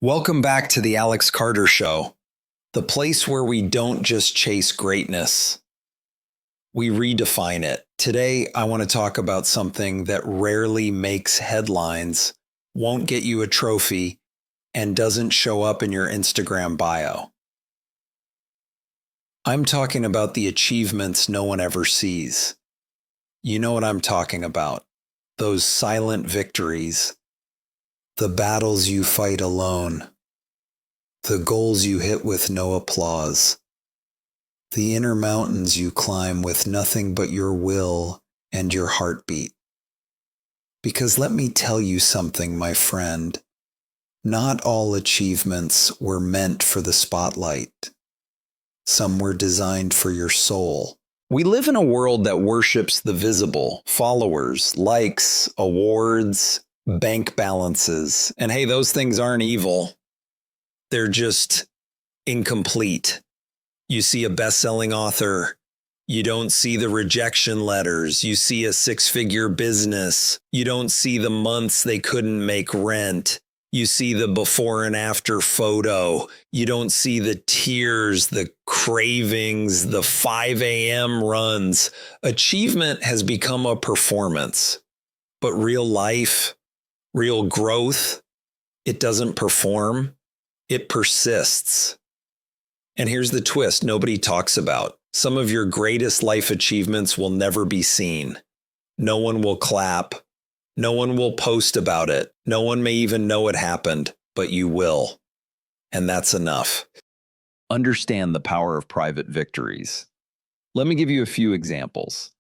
Welcome back to the Alex Carter Show, the place where we don't just chase greatness, we redefine it. Today, I want to talk about something that rarely makes headlines, won't get you a trophy, and doesn't show up in your Instagram bio. I'm talking about the achievements no one ever sees. You know what I'm talking about. Those silent victories, the battles you fight alone, the goals you hit with no applause, the inner mountains you climb with nothing but your will and your heartbeat. Because let me tell you something, my friend. Not all achievements were meant for the spotlight. Some were designed for your soul. We live in a world that worships the visible, followers, likes, awards, bank balances. And hey, those things aren't evil. They're just incomplete. You see a best-selling author. You don't see the rejection letters. You see a six-figure business. You don't see the months they couldn't make rent. You see the before and after photo. You don't see the tears, the cravings, the 5 a.m. runs. Achievement has become a performance, but real life, real growth, it doesn't perform, it persists. And here's the twist nobody talks about. Some of your greatest life achievements will never be seen. No one will clap. No one will post about it. No one may even know it happened, but you will. And that's enough. Understand the power of private victories. Let me give you a few examples.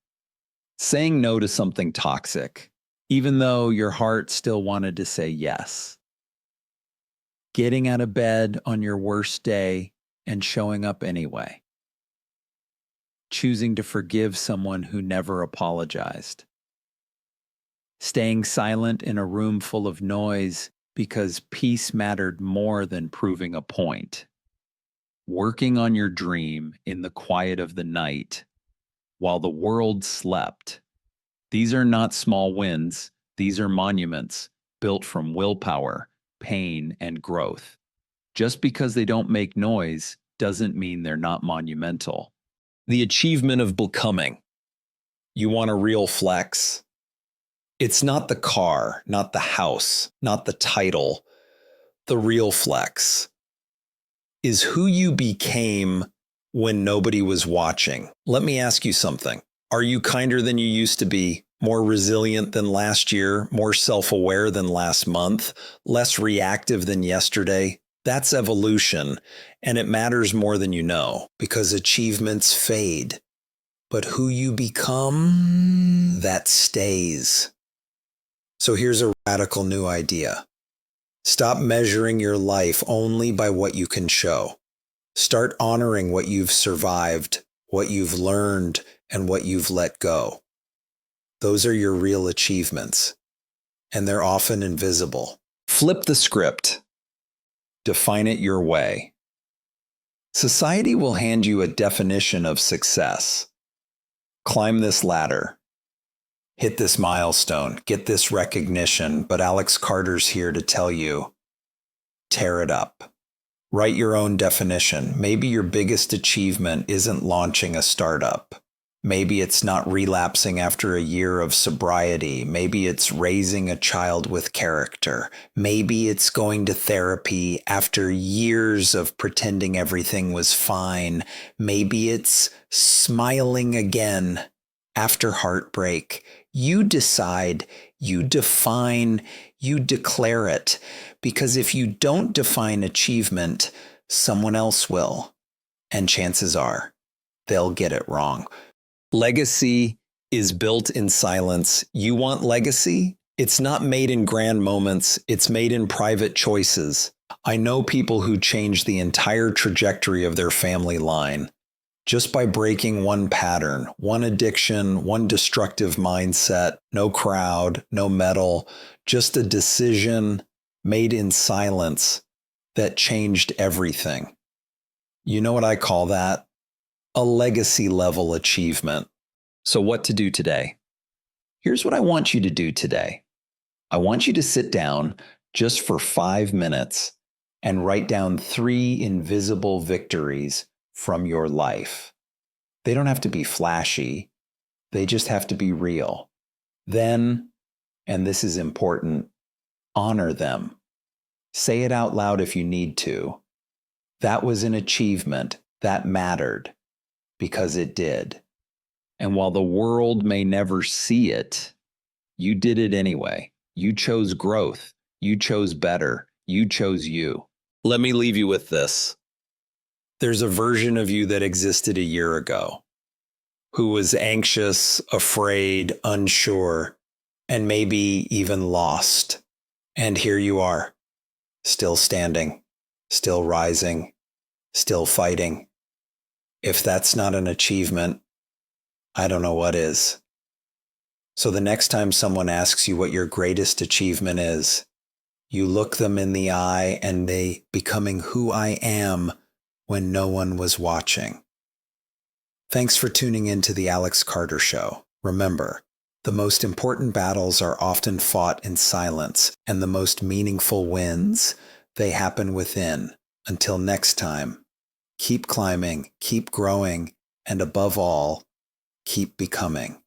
Saying no to something toxic, even though your heart still wanted to say yes. Getting out of bed on your worst day and showing up anyway. Choosing to forgive someone who never apologized. Staying silent in a room full of noise because peace mattered more than proving a point. Working on your dream in the quiet of the night while the world slept. These are not small wins. These are monuments built from willpower, pain, and growth. Just because they don't make noise doesn't mean they're not monumental. The achievement of becoming. You want a real flex? It's not the car, not the house, not the title. The real flex is who you became when nobody was watching. Let me ask you something. Are you kinder than you used to be? More resilient than last year? More self-aware than last month? Less reactive than yesterday? That's evolution, and it matters more than you know, because achievements fade. But who you become, that stays. So here's a radical new idea. Stop measuring your life only by what you can show. Start honoring what you've survived, what you've learned, and what you've let go. Those are your real achievements, and they're often invisible. Flip the script. Define it your way. Society will hand you a definition of success. Climb this ladder. Hit this milestone. Get this recognition. But Alex Carter's here to tell you, tear it up. Write your own definition. Maybe your biggest achievement isn't launching a startup. Maybe it's not relapsing after a year of sobriety. Maybe it's raising a child with character. Maybe it's going to therapy after years of pretending everything was fine. Maybe it's smiling again after heartbreak. You decide, you define, you declare it. Because if you don't define achievement, someone else will. And chances are they'll get it wrong. Legacy is built in silence. You want legacy? It's not made in grand moments. It's made in private choices. I know people who changed the entire trajectory of their family line just by breaking one pattern, one addiction, one destructive mindset, no crowd, no medal, just a decision made in silence that changed everything. You know what I call that? A legacy level achievement. So what to do today? Here's what I want you to do today. I want you to sit down just for 5 minutes and write down 3 invisible victories from your life. They don't have to be flashy. They just have to be real. Then, and this is important, honor them. Say it out loud if you need to. That was an achievement that mattered because it did. And while the world may never see it, you did it anyway. You chose growth. You chose better. You chose you. Let me leave you with this. There's a version of you that existed a year ago who was anxious, afraid, unsure, and maybe even lost. And here you are, still standing, still rising, still fighting. If that's not an achievement, I don't know what is. So the next time someone asks you what your greatest achievement is, you look them in the eye and they becoming who I am when no one was watching. Thanks for tuning in to the Alex Carter Show. Remember, the most important battles are often fought in silence, and the most meaningful wins, they happen within. Until next time, keep climbing, keep growing, and above all, keep becoming.